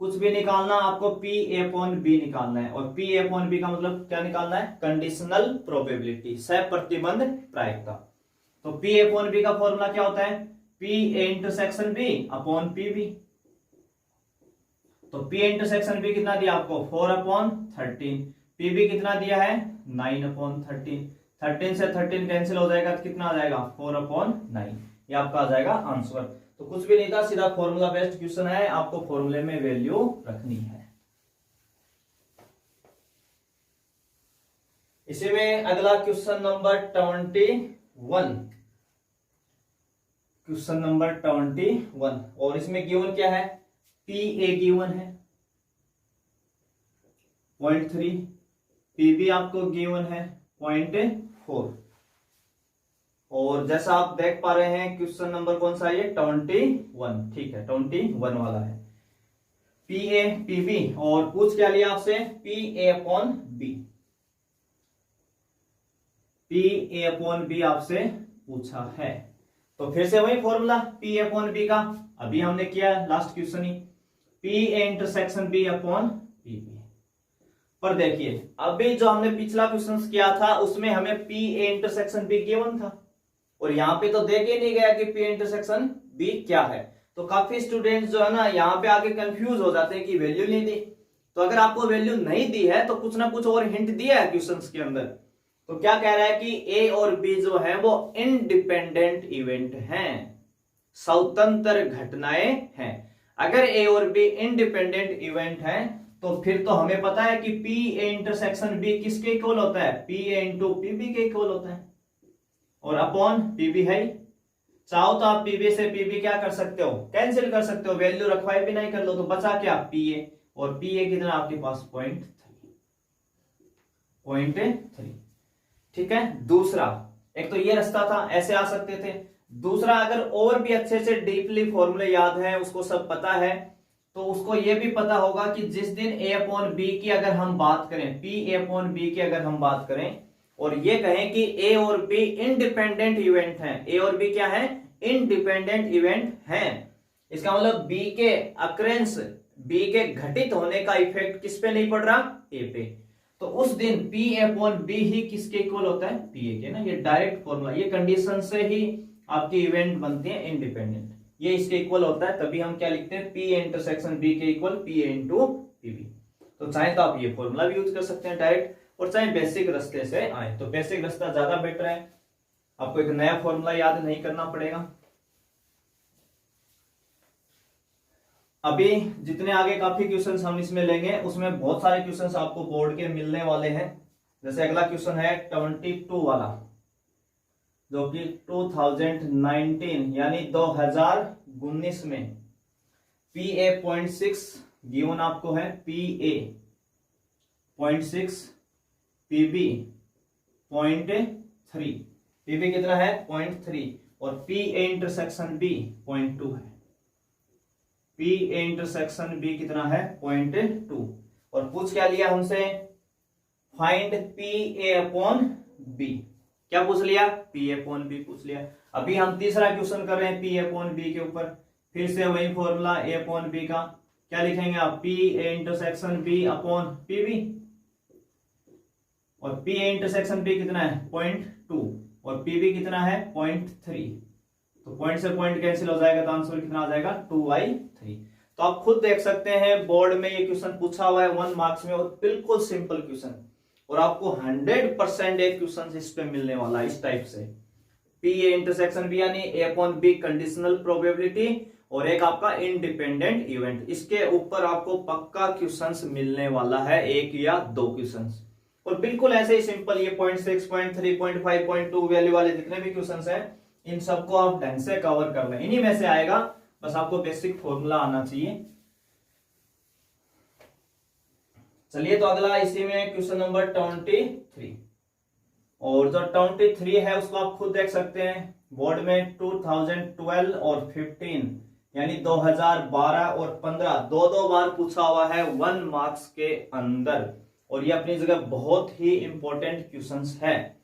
कुछ भी निकालना, आपको P(A)/B निकालना है, और P(A)/B का मतलब क्या निकालना है? कंडीशनल प्रोबेबिलिटी, सह-प्रतिबंध प्रायिकता। तो P(A)/B का फॉर्मूला क्या होता है? PA intersection B upon PB। तो PA इंटरसेक्शन B कितना दिया आपको? 4/13 पीबी कितना दिया है 9/13, 13 से 13 कैंसिल हो जाएगा तो कितना आ जाएगा 4/9, ये आपका आ जाएगा आंसर। तो कुछ भी नहीं था, सीधा फॉर्मूला बेस्ड क्वेश्चन है, आपको फॉर्मूले में वैल्यू रखनी है। इसी में अगला क्वेश्चन नंबर 21, क्वेश्चन नंबर 21, और इसमें गिवन क्या है, पी ए गिवन है 0.3, पीबी आपको गिवन है 0.4, और जैसा आप देख पा रहे हैं क्वेश्चन नंबर कौन सा है ये 21, ठीक है 21 वाला है। पी ए पीबी, और पूछ क्या लिया आपसे, P A upon B, P A upon B आपसे पूछा है। तो फिर से वही formula P A upon B का, अभी हमने किया लास्ट क्वेश्चन ही, P A intersection B upon P B. पर देखिए अभी जो हमने पिछला क्वेश्चन किया था उसमें हमें P A intersection be given था, और यहाँ पे तो देख ही नहीं गया कि पी इंटरसेक्शन बी क्या है। तो काफी स्टूडेंट्स जो है ना यहाँ पे आके कंफ्यूज हो जाते हैं कि वैल्यू नहीं दी। तो अगर आपको वैल्यू नहीं दी है तो कुछ ना कुछ और हिंट दिया है क्वेश्चंस के अंदर। तो क्या कह रहा है कि ए और बी जो है वो इंडिपेंडेंट इवेंट हैं, स्वतंत्र घटनाएं हैं। अगर ए और बी इंडिपेंडेंट इवेंट हैं तो फिर तो हमें पता है कि पी ए इंटरसेक्शन बी किसके इक्वल होता है, पी ए इंटू पीबी के इक्वल होता है, और अपॉन पीबी है। चाहो तो आप पीबी से पीबी क्या कर सकते हो, कैंसिल कर सकते हो, वैल्यू रखवाए भी नहीं कर लो, तो बचा क्या पी ए, और पी ए कितना आपके पास 0.3, ठीक है। दूसरा, एक तो ये रास्ता था, ऐसे आ सकते थे। दूसरा, अगर और भी अच्छे से डीपली फॉर्मूले याद है, उसको सब पता है, तो उसको ये भी पता होगा कि जिस दिन ए अपॉन बी की अगर हम बात करें, पी ए अपॉन बी की अगर हम बात करें और ये कहें कि ए और बी इंडिपेंडेंट इवेंट हैं, ए और बी क्या है, इंडिपेंडेंट इवेंट हैं, इसका मतलब बी के अक्रेंस, बी के घटित होने का इफेक्ट किस पे नहीं पड़ रहा, ए पे, तो उस दिन पी ए अपॉन बी ही किसके इक्वल होता है, पी ए के ना। ये डायरेक्ट फॉर्मूला, ये कंडीशन से ही आपकी इवेंट बनती है इंडिपेंडेंट, ये इसके इक्वल होता है, तभी हम क्या लिखते हैं, पी ए इंटरसेक्शन बी के equal P A into P B. तो चाहे तो आप ये फॉर्मूला भी यूज कर सकते हैं डायरेक्ट, और चाहे बेसिक रास्ते से आए तो बेसिक रास्ता ज्यादा बेटर है, आपको एक नया फॉर्मूला याद नहीं करना पड़ेगा। अभी जितने आगे काफी क्वेश्चंस हम इसमें लेंगे उसमें बहुत सारे क्वेश्चंस आपको बोर्ड के मिलने वाले हैं। जैसे अगला क्वेश्चन है 22 वाला, जो कि 2019 यानी 2019 में पी ए 0.6 गिवन आपको है, पी ए 0.6, पीबी 0.3, पीबी कितना है 0.3, और पी ए इंटरसेक्शन बी 0.2 है, पी ए इंटरसेक्शन बी कितना है 0.2, और पूछ क्या लिया हमसे, find P A upon B, क्या पूछ लिया, पी ए अपॉन बी पूछ लिया। अभी हम तीसरा क्वेश्चन कर रहे हैं पी ए अपॉन बी के ऊपर, फिर से वही फॉर्मूला ए अपॉन बी का, क्या लिखेंगे आप, P A intersection B upon P B, और पी ए इंटरसेक्शन बी कितना है 0.2, और पी बी कितना है 0.3, तो पॉइंट से पॉइंट कैंसिल हो जाएगा, तो आंसर कितना आ जाएगा 2/3। तो आप खुद देख सकते हैं बोर्ड में ये क्वेश्चन पूछा हुआ है 1 मार्क्स में, और बिल्कुल सिंपल क्वेश्चन, और आपको 100% एक क्वेश्चन इस पे मिलने वाला है इस टाइप से। पी ए इंटरसेक्शन बी यानी ए अपॉन बी कंडीशनल प्रोबेबिलिटी, और एक आपका इंडिपेंडेंट इवेंट, इसके ऊपर आपको पक्का क्वेश्चंस मिलने वाला है, एक या दो क्वेश्चंस, और बिल्कुल ऐसे ही सिंपल। ये 0.6, 0.3, 0.5, 0.2 वैल्यू वाले जितने भी क्वेश्चंस हैं, इन सबको आप ढंग से कवर कर लें, इन्हीं में से आएगा, बस आपको बेसिक फॉर्मूला आना चाहिए। चलिए तो अगला इसी में क्वेश्चन नंबर 23, और जो 23 है उसको आप खुद देख सकते हैं बोर्ड में 2012 और 15 यानी 2012 और 15 दो बार पूछा हुआ है 1 मार्क्स के अंदर, और ये अपनी जगह बहुत ही इंपॉर्टेंट क्वेश्चंस है।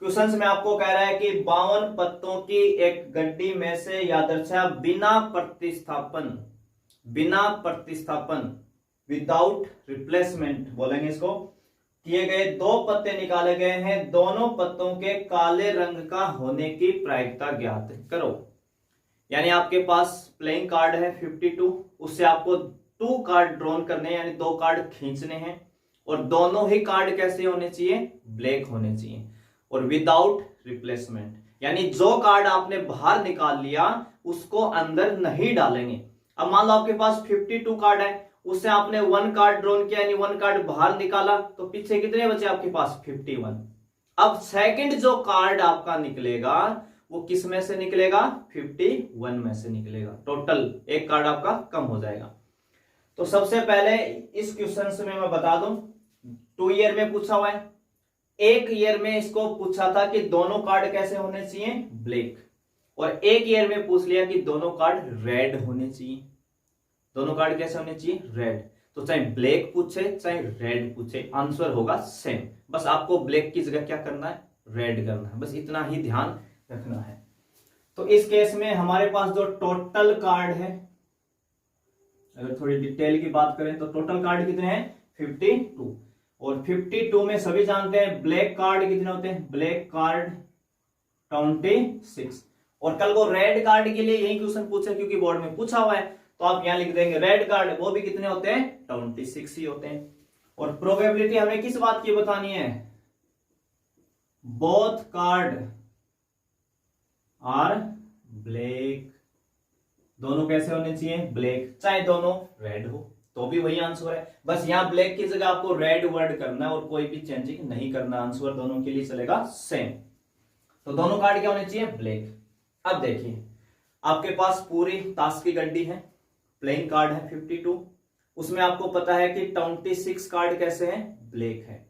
क्वेश्चंस में आपको कह रहा है कि 52 पत्तों की एक गड्डी में से यादृच्छा बिना प्रतिस्थापन विदाउट रिप्लेसमेंट बोलेंगे इसको, किए गए 2 पत्ते निकाले गए हैं, दोनों पत्तों के काले रंग का होने की प्रायिकता ज्ञात करो। यानी आपके पास प्लेइंग कार्ड है 52, उससे आपको 2 कार्ड ड्रॉन करने हैं, यानी 2 कार्ड खींचने हैं, और दोनों ही कार्ड कैसे होने चाहिए, ब्लैक होने चाहिए, और विदाउट रिप्लेसमेंट, यानी जो कार्ड आपने बाहर निकाल लिया उसको अंदर नहीं डालेंगे। अब मान लो आपके पास 52 कार्ड है, उससे आपने 1 कार्ड ड्रॉन किया यानी 1 कार्ड बाहर निकाला, तो पीछे कितने बचे आपके पास, 51। अब सेकंड जो कार्ड आपका निकलेगा वो किस में से निकलेगा, 51 में से निकलेगा। टोटल एक कार्ड आपका कम हो जाएगा। तो सबसे पहले इस क्वेश्चन में मैं बता दूं, 2 ईयर में पूछा हुआ है, 1 ईयर में इसको पूछा था कि दोनों कार्ड कैसे होने चाहिए, ब्लैक, और 1 ईयर में पूछ लिया कि दोनों कार्ड रेड होने चाहिए। दोनों कार्ड कैसे होने चाहिए, रेड। तो चाहे ब्लैक पूछे चाहे रेड पूछे, आंसर होगा सेम। बस आपको ब्लैक की जगह क्या करना है, रेड करना है, बस इतना ही ध्यान रखना है। तो इस केस में हमारे पास जो टोटल कार्ड है, अगर थोड़ी डिटेल की बात करें तो टोटल कार्ड कितने हैं, 52, और 52 में सभी जानते हैं ब्लैक कार्ड कितने होते हैं, ब्लैक कार्ड 26, और कल को रेड कार्ड के लिए यही क्वेश्चन पूछे क्योंकि बोर्ड में पूछा हुआ है, तो आप यहां लिख देंगे रेड कार्ड, वो भी कितने होते हैं, 26 ही होते हैं। और प्रोबेबिलिटी हमें किस बात की बतानी है, बोथ कार्ड आर ब्लैक, दोनों कैसे होने चाहिए, ब्लैक, चाहे दोनों रेड हो तो भी वही आंसर है। बस यहां ब्लैक की जगह आपको रेड वर्ड करना है और कोई भी चेंजिंग नहीं करना, आंसर दोनों के लिए चलेगा सेम। तो दोनों कार्ड क्या होने चाहिए, ब्लैक। अब देखिए आपके पास पूरी ताश की गड्डी है, प्लेइंग कार्ड है 52, उसमें आपको पता है कि 26 कार्ड कैसे हैं, ब्लैक है,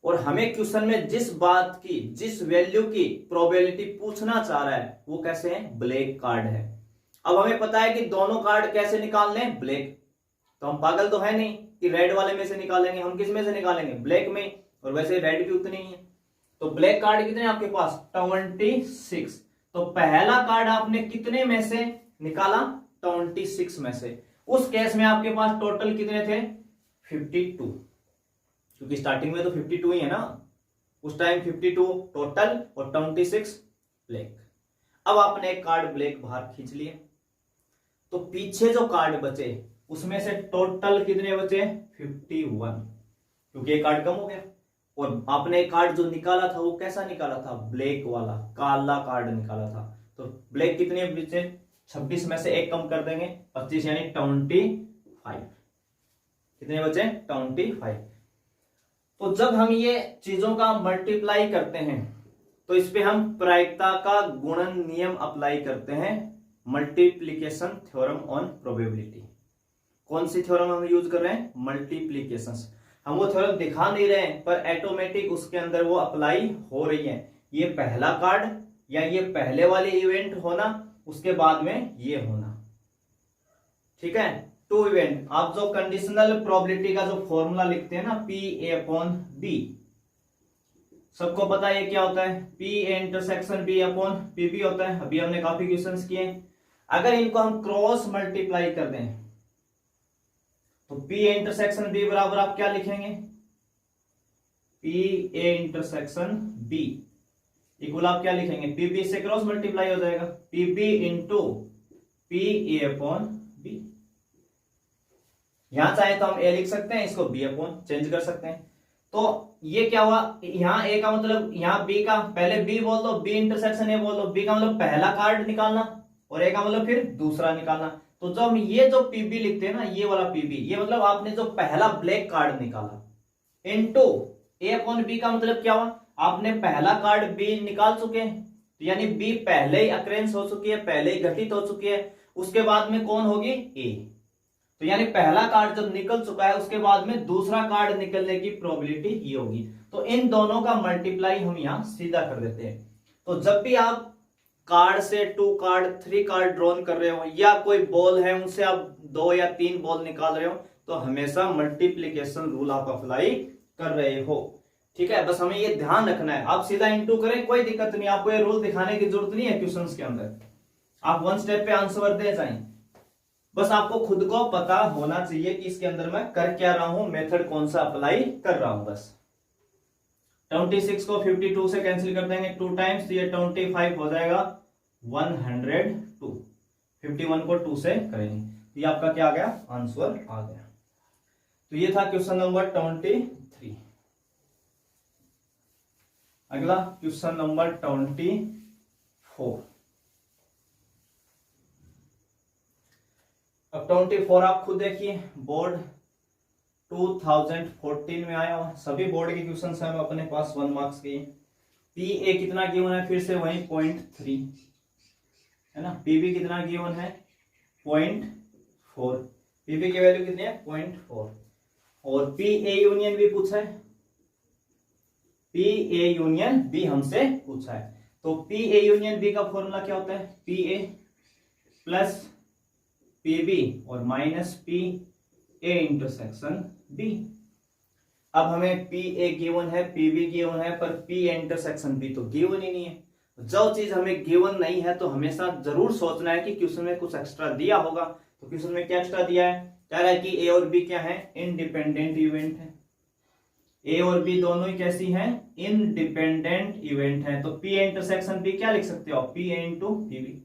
और हमें क्वेश्चन में जिस बात की, जिस वैल्यू की प्रोबेबिलिटी पूछना चाह रहा है वो कैसे है, ब्लैक कार्ड है। अब हमें पता है कि दोनों कार्ड कैसे निकालने हैं, ब्लैक, तो हम पागल तो है नहीं कि रेड वाले में से निकालेंगे, हम किस में से निकालेंगे, ब्लैक में, और वैसे रेड भी उतनी ही है। तो ब्लैक कार्ड कितने आपके पास, 26। तो पहला कार्ड आपने कितने में से निकाला, 26 में से। उस केस में आपके पास टोटल कितने थे, 52, क्योंकि स्टार्टिंग में तो 52 ही है ना, उस टाइम 52 टोटल और 26 ब्लैक। अब आपने एक कार्ड ब्लैक बाहर खींच लिए, तो पीछे जो कार्ड बचे उसमें से टोटल कितने बचे, 51, क्योंकि एक कार्ड कम हो गया। और आपने एक कार्ड जो निकाला था वो कैसा निकाला था, ब्लैक वाला, काला कार्ड निकाला था। तो ब्लैक कितने बचे, 26 में से एक कम कर देंगे, 25 यानी 25, कितने बचे, 25। तो जब हम ये चीजों का मल्टीप्लाई करते हैं तो इस पे हम प्रायिकता का गुणन नियम अप्लाई करते हैं, मल्टीप्लीकेशन थ्योरम ऑन प्रोबेबिलिटी। कौन सी थ्योरम हम यूज कर रहे हैं, मल्टीप्लीकेशन। हम वो थ्योरम दिखा नहीं रहे हैं पर ऑटोमेटिक उसके अंदर वो अप्लाई हो रही है। ये पहला कार्ड या ये पहले वाले इवेंट होना, उसके बाद में ये होना, ठीक है, 2 इवेंट। आप जो कंडीशनल प्रोबेबिलिटी का जो फॉर्मूला लिखते हैं ना, PA/B, सबको पता है ये क्या होता है, PA/B/PB होता है। अभी हमने काफी क्वेश्चंस किए। अगर इनको हम क्रॉस मल्टीप्लाई कर दें तो PA/B बराबर आप क्या लिखेंगे, PA/B इक्वल आप क्या लिखेंगे, PB से क्रॉस मल्टीप्लाई हो जाएगा, PB इंटू PA/B। यहां चाहे तो हम A लिख सकते हैं, इसको B अपॉन चेंज कर सकते हैं। तो ये क्या हुआ, यहां A का मतलब, यहां B का, पहले B बोल दो, B इंटरसेक्शन A बोल दो। B का मतलब पहला कार्ड निकालना और A का मतलब फिर दूसरा निकालना। तो जब हम ये जो PB लिखते हैं ना, ये वाला PB, ये मतलब आपने जो पहला ब्लैक कार्ड निकाला, इनटू A/B का मतलब क्या हुआ, आपने पहला कार्ड B निकाल चुके हैं, तो यानी B पहले ही अक्रेंस हो चुकी है, पहले ही घटित हो चुकी है, उसके बाद में कौन होगी, A। तो यानी पहला कार्ड जब निकल चुका है उसके बाद में दूसरा कार्ड निकलने की प्रोबेबिलिटी ये होगी। तो इन दोनों का मल्टीप्लाई हम यहां सीधा कर देते हैं। तो जब भी आप कार्ड से 2 कार्ड 3 कार्ड ड्रॉन कर रहे हो, या कोई बॉल है उनसे आप 2 या 3 बॉल निकाल रहे हो, तो हमेशा मल्टीप्लीकेशन रूल आप अप्लाई कर रहे हो, ठीक है। बस हमें ये ध्यान रखना है, आप सीधा इंटू करें कोई दिक्कत नहीं, आपको ये रूल दिखाने की जरूरत नहीं है क्वेश्चंस के अंदर, आप 1 स्टेप पे आंसर दे जाएं। बस आपको खुद को पता होना चाहिए कि इसके अंदर मैं कर क्या रहा हूं, मेथड कौन सा अप्लाई कर रहा हूं। बस 26 को 52 से कैंसिल कर देंगे 2 टाइम्स, तो ये 25 हो जाएगा 102। 51 को 2 से करेंगे, तो ये आपका क्या आ गया, आंसर आ गया। तो ये था क्वेश्चन नंबर 23। अगला क्वेश्चन नंबर 24। अब 24 आप खुद देखिए, बोर्ड 2014 में आया हुआ, सभी बोर्ड के क्वेश्चन हैं अपने पास 1 मार्क्स के। पी ए कितना गिवन है, फिर से वही 0.3 है ना। पीबी कितना गिवन है 0.4, पीबी की वैल्यू कितनी है 0.4। और पी ए यूनियन बी पूछा है, पी ए यूनियन बी हमसे पूछा है। तो पी ए यूनियन बी का फॉर्मूला क्या होता है, पी ए प्लस पीबी और minus P A intersection B. अब हमें पी ए गिवन है, पीबी गिवन है, पर पी इंटरसेक्शन बी तो गिवन ही नहीं है। जो चीज हमें गिवन नहीं है तो हमेशा जरूर सोचना है कि क्वेश्चन में कुछ एक्स्ट्रा दिया होगा। तो क्वेश्चन में क्या एक्स्ट्रा दिया है, कह रहा है कि ए और बी क्या है, इंडिपेंडेंट इवेंट है। ए और बी दोनों ही कैसी हैं, इंडिपेंडेंट इवेंट है। तो पी इंटरसेक्शन बी क्या लिख सकते हो, पी ए इंटू पीबी।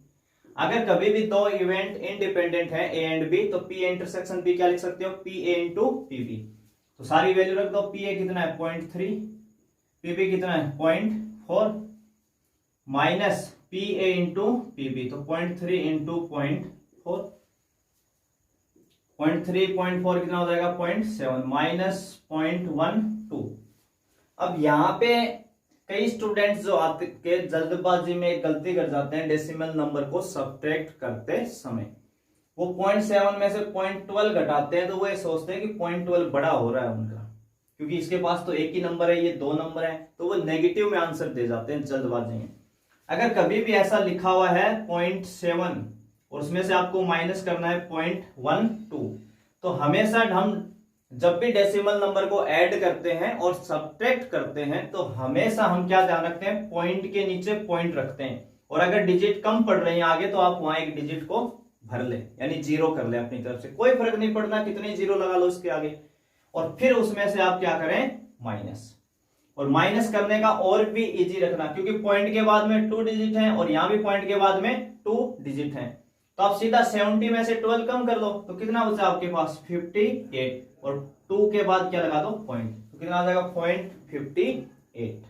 अगर कभी भी दो इवेंट इंडिपेंडेंट है ए एंड बी, तो पी इंटरसेक्शन बी क्या लिख सकते हो, पी ए इंटू पीबी। तो सारी वैल्यू रख दो, पी ए कितना है 0.3, पीबी कितना है 0.4, minus P A into P B, तो 0.3 इंटू 0.4, 0.3 कितना हो जाएगा 0.7, माइनस 0.12। अब यहाँ पे कई स्टूडेंट्स जो आते के जल्दबाजी में गलती कर जाते हैं डेसिमल नंबर को सब्ट्रैक्ट करते समय। वो 0.7 में से 0.12 घटाते हैं, तो वो ये सोचते हैं कि 0.12 बड़ा हो रहा है उनका, क्योंकि इसके पास तो एक ही नंबर है, ये 2 नंबर है, तो वो नेगेटिव में आंसर दे जाते हैं जल्दबाजी में। अगर कभी भी ऐसा लिखा हुआ है 0.7 और उसमें से आपको माइनस करना है 0.12, तो हमेशा हम जब भी डेसिमल नंबर को ऐड करते हैं और सब्ट्रैक्ट करते हैं, तो हमेशा हम क्या ध्यान रखते हैं, पॉइंट के नीचे पॉइंट रखते हैं। और अगर डिजिट कम पड़ रही है आगे, तो आप वहां एक डिजिट को भर ले, यानी 0 कर ले अपनी तरफ से, कोई फर्क नहीं पड़ना कितनी 0 लगा लो इसके आगे। और फिर उसमें से आप क्या करें, माइनस। और माइनस करने का और भी इजी रखना, क्योंकि पॉइंट के बाद में 2 डिजिट हैं और यहां भी पॉइंट के बाद में 2 डिजिट हैं। तो आप सीधा 70 में से 12 कम कर दो, तो कितना बचा आपके पास 58, और 2 के बाद क्या लगा दो पॉइंट, तो कितना आ जाएगा 0.58।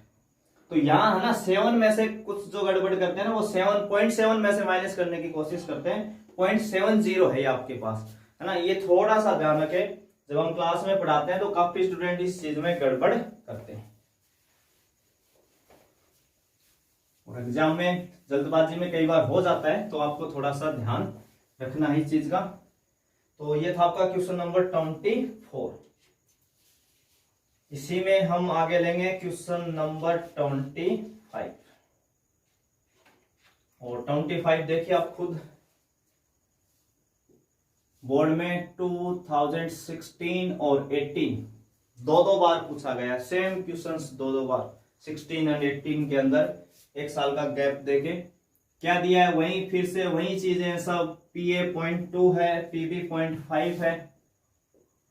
तो यहां है ना 7 में से कुछ जो गड़बड़ करते हैं ना, वो 7.7 में से माइनस करने की कोशिश करते हैं, 0.70 है ये आपके पास, है ना। ये थोड़ा सा ध्यान रखें, जब हम क्लास में पढ़ाते हैं तो काफी स्टूडेंट इस चीज में गड़बड़ करते हैं, और एग्जाम में जल्दबाजी में कई बार हो जाता है, तो आपको थोड़ा सा ध्यान रखना है इस चीज का। तो ये था आपका क्वेश्चन नंबर 24। इसी में हम आगे लेंगे क्वेश्चन नंबर 25। और 25 देखिए आप खुद, बोर्ड में 2016 और 18 दो बार पूछा गया, सेम क्वेश्चंस दो बार, 16 और 18 के अंदर 1 साल का गैप देके क्या दिया है, वही फिर से वही चीजें सब। पी ए 0.2 है, पीबी 0.5 है,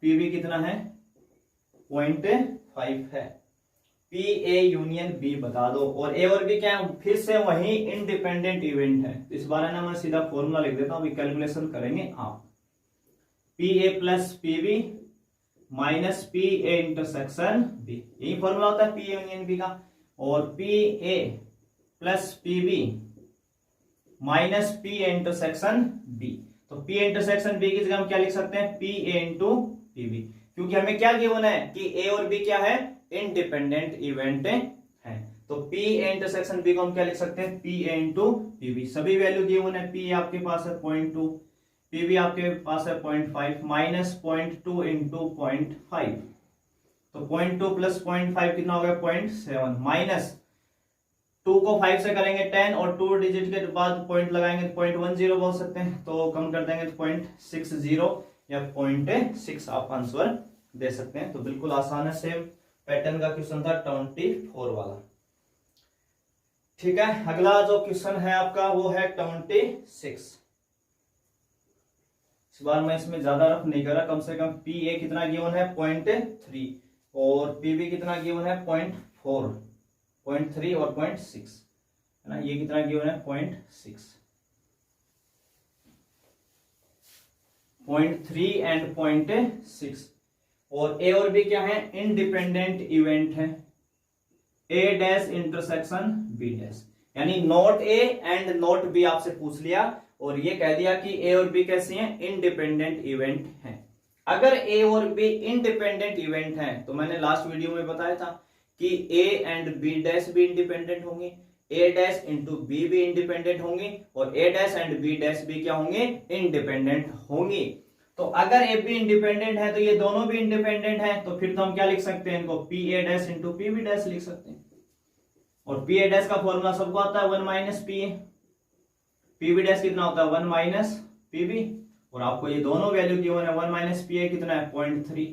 पीबी कितना है 0.5 है, पी ए यूनियन बी बता दो। और ए और बी क्या है, फिर से वही इंडिपेंडेंट इवेंट है। तो इस बारे में मैं सीधा फॉर्मूला लिख देता हूं, अभी कैलकुलेशन करेंगे आप। P A plus P B minus P A intersection B, यही फॉर्मूला होता है पी ए यूनियन बी का। और P A plus P B minus P A intersection B, तो पी इंटरसेक्शन बी की जगह हम क्या लिख सकते हैं, पी ए इंटू पीबी, क्योंकि हमें क्या गिवन है कि ए और बी क्या है, इंडिपेंडेंट इवेंट है। तो पी ए इंटरसेक्शन बी को हम क्या लिख सकते हैं, पी ए इंटू पीबी। सभी वैल्यू गिवन है, पी आपके पास है 0.2, पीबी आपके पास है 0.5, माइनस 0.2 इंटू 0.5, तो 0.2 प्लस 0.5 कितना हो गया 0.7, माइनस 2 को 5 से करेंगे 10, और 2 डिजिट के बाद पॉइंट लगाएंगे तो 0.10 बोल सकते हैं, तो कम कर देंगे तो 0.60 या 0.6 आप आंसर दे सकते हैं। तो बिल्कुल आसान है, सेम पैटर्न का क्वेश्चन था 24 वाला। ठीक है, अगला जो क्वेश्चन है आपका वो है 26। इस बार मैं इसमें ज्यादा रफ नहीं करा, कम से कम पी ए कितना गिवन है 0.3 और पीबी कितना गिवन है 0.4, 0.3 और 0.6 है ना, ये कितना गिवन है 0.6, 0.3 एंड 0.6। और ए और बी क्या है, इंडिपेंडेंट इवेंट है, A dash intersection B dash, यानी not A and not B आपसे पूछ लिया और ये कह दिया कि ए और बी कैसे हैं, इंडिपेंडेंट इवेंट हैं। अगर ए और बी इंडिपेंडेंट इवेंट हैं तो मैंने लास्ट वीडियो में बताया था कि ए एंड बी डैश भी इंडिपेंडेंट होंगे, ए डैश इंटू बी भी इंडिपेंडेंट होंगे और ए डैश एंड बी डैश भी क्या होंगे, इंडिपेंडेंट होंगे। तो अगर ए बी इंडिपेंडेंट है तो ये दोनों भी इंडिपेंडेंट है, तो फिर तो हम क्या लिख सकते हैं, इनको P A dash into P B dash लिख सकते हैं। और पी ए डैश का फॉर्मूला सबको आता है 1 minus P A, P B dash कितना होता है 1 माइनस पी बी, और आपको ये दोनों वैल्यू गिवन है। 1 माइनस पी ए कितना है 0.3,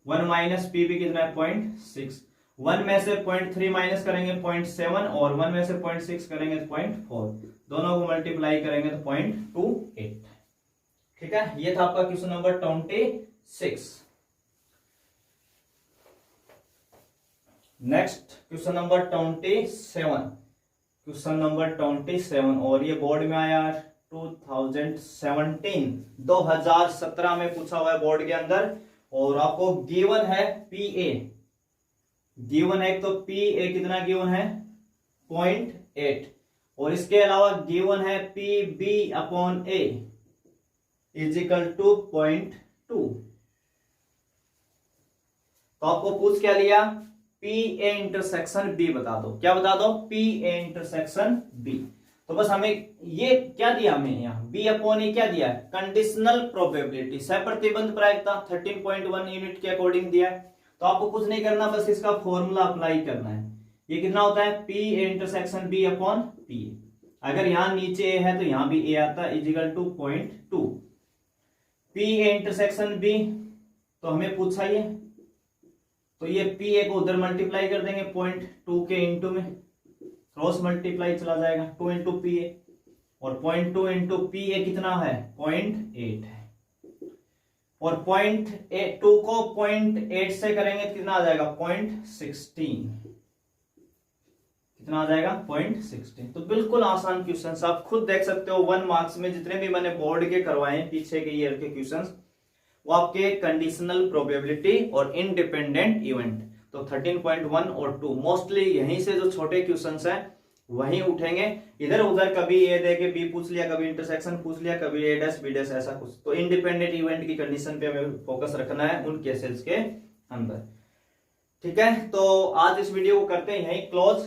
1 माइनस पी बी कितना है 0.6, 1 में से 0.3 माइनस करेंगे 0.7 और 1 में से 0.6 करेंगे 0.4, दोनों को मल्टीप्लाई करेंगे तो 0.28। ठीक है, ये था आपका question number 26। Next question number 27, question number 27 और ये बोर्ड में आया 2017 में पूछा हुआ है बोर्ड के अंदर। और आपको गिवन है पी ए, गिवन है तो पी ए कितना गिवन है 0.8 और इसके अलावा गिवन है P B upon A is equal to 0.2। तो आपको पूछ क्या लिया, पी ए इंटरसेक्शन बी बता दो। क्या बता दो, पी ए इंटरसेक्शन बी। तो बस हमें ये क्या दिया, हमें यहाँ बी अपॉन ए क्या दिया है, कंडीशनल प्रोबेबिलिटी, सहप्रतिबंध प्रायिकता 13.1 यूनिट के अकॉर्डिंग दिया है। तो आपको कुछ नहीं करना, बस इसका फॉर्मूला अप्लाई करना है। ये कितना होता है, P A intersection B upon P A. अगर यहां नीचे ए है तो यहां भी ए आता है, equal to 0.2। P A intersection B तो हमें पूछा ये, तो ये पी ए को उधर मल्टीप्लाई कर देंगे 0.2 के इंटू में, क्रॉस मल्टीप्लाई चला जाएगा 2 इंटू पी ए, और 0.2 इंटू पी ए कितना है 0.8 है, और 0.2 को 0.8 से करेंगे तो कितना आ जाएगा 0.16, कितना आ जाएगा 0.16। तो बिल्कुल आसान क्वेश्चन, आप खुद देख सकते हो 1 मार्क्स में जितने भी मैंने बोर्ड के करवाए पीछे के ईयर के क्वेश्चंस, वो आपके कंडीशनल प्रोबेबिलिटी और इंडिपेंडेंट इवेंट। तो 13.1 और 2 मोस्टली यहीं से जो छोटे क्वेश्चंस हैं वहीं उठेंगे। इधर उधर कभी ए दे के बी पूछ लिया, कभी इंटरसेक्शन पूछ लिया, कभी ए डैश बी डैश, ऐसा कुछ। तो इंडिपेंडेंट इवेंट की कंडीशन पे हमें फोकस रखना है उन केसेस के अंदर। ठीक है, तो आज इस वीडियो को करते हैं यहीं क्लोज।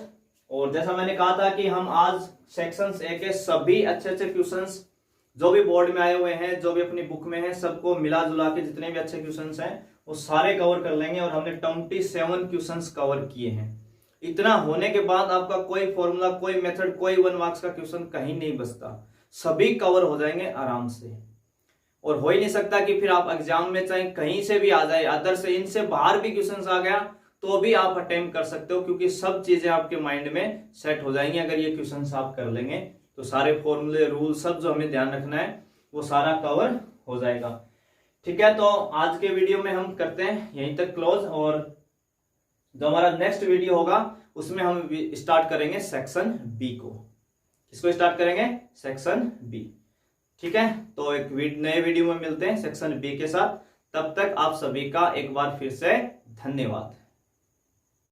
और जैसा मैंने कहा था कि हम आज सेक्शंस ए के सभी अच्छे अच्छे क्वेश्चंस जो भी बोर्ड में आए हुए हैं, जो भी अपनी बुक में है, सबको मिला जुला के जितने भी अच्छे क्वेश्चंस हैं वो सारे कवर कर लेंगे। और हमने 27 क्वेश्चंस कवर किए हैं। इतना होने के बाद आपका कोई फॉर्मूला, कोई मेथड, कोई 1 मार्क्स का क्वेश्चन कहीं नहीं बचता, सभी कवर हो जाएंगे आराम से। और हो ही नहीं सकता कि फिर आप एग्जाम में चाहे कहीं से भी आ जाए, अदर से इनसे बाहर भी क्वेश्चन आ गया तो भी आप अटेम्प्ट कर सकते हो, क्योंकि सब चीजें आपके माइंड में सेट हो जाएंगी अगर ये क्वेश्चन आप कर लेंगे। तो सारे फॉर्मूले, रूल, सब जो हमें ध्यान रखना है वो सारा कवर हो जाएगा। ठीक है, तो आज के वीडियो में हम करते हैं यहीं तक क्लोज। और जो हमारा नेक्स्ट वीडियो होगा उसमें हम स्टार्ट करेंगे सेक्शन बी को। किसको स्टार्ट करेंगे, सेक्शन बी। ठीक है, तो एक नए वीडियो में मिलते हैं सेक्शन बी के साथ। तब तक आप सभी का एक बार फिर से धन्यवाद।